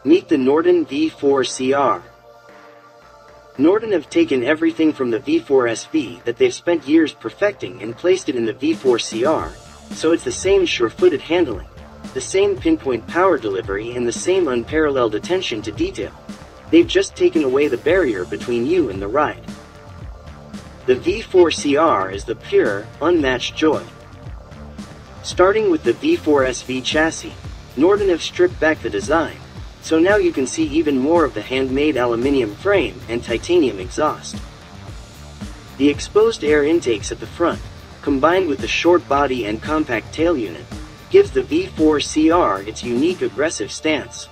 Meet the Norden V4CR. Norden have taken everything from the V4SV that they've spent years perfecting and placed it in the V4CR, so it's the same sure-footed handling, the same pinpoint power delivery and the same unparalleled attention to detail. They've just taken away the barrier between you and the ride. The V4CR is the pure, unmatched joy. Starting with the V4SV chassis, Norden have stripped back the design, so now you can see even more of the handmade aluminium frame and titanium exhaust. The exposed air intakes at the front, combined with the short body and compact tail unit, gives the V4CR its unique aggressive stance.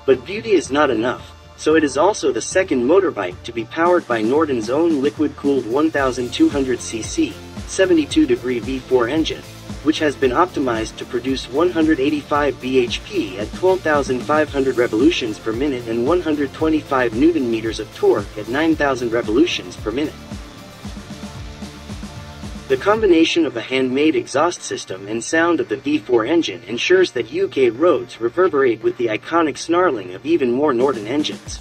But beauty is not enough, so it is also the second motorbike to be powered by Norden's own liquid-cooled 1200cc, 72-degree V4 engine, which has been optimized to produce 185 bhp at 12,500 revolutions per minute and 125 Newton-meters of torque at 9,000 revolutions per minute. The combination of a handmade exhaust system and sound of the V4 engine ensures that UK roads reverberate with the iconic snarling of even more Norden engines.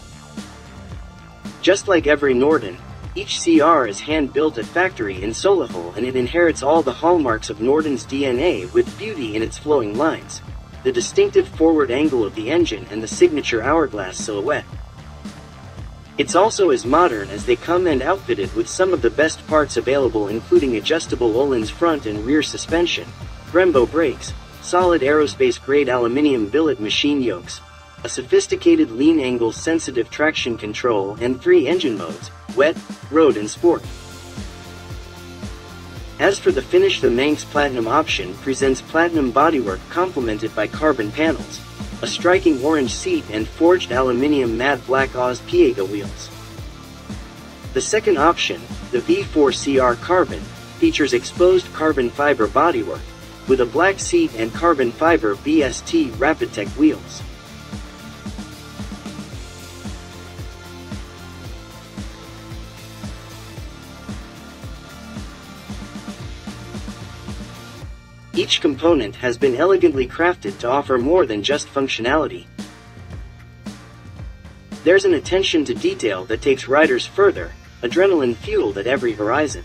Just like every Norden, each CR is hand-built at factory in Solihull, and it inherits all the hallmarks of Norden's DNA with beauty in its flowing lines, the distinctive forward angle of the engine and the signature hourglass silhouette. It's also as modern as they come and outfitted with some of the best parts available, including adjustable Öhlins front and rear suspension, Brembo brakes, solid aerospace-grade aluminium billet machine yokes, a sophisticated lean-angle sensitive traction control and 3 engine modes, wet, road and sport. As for the finish, the Manx Platinum option presents platinum bodywork complemented by carbon panels, a striking orange seat and forged aluminium matte black Oz Piega wheels. The second option, the V4CR Carbon, features exposed carbon fiber bodywork, with a black seat and carbon fiber BST Rapidtech wheels. Each component has been elegantly crafted to offer more than just functionality. There's an attention to detail that takes riders further, adrenaline fueled at every horizon.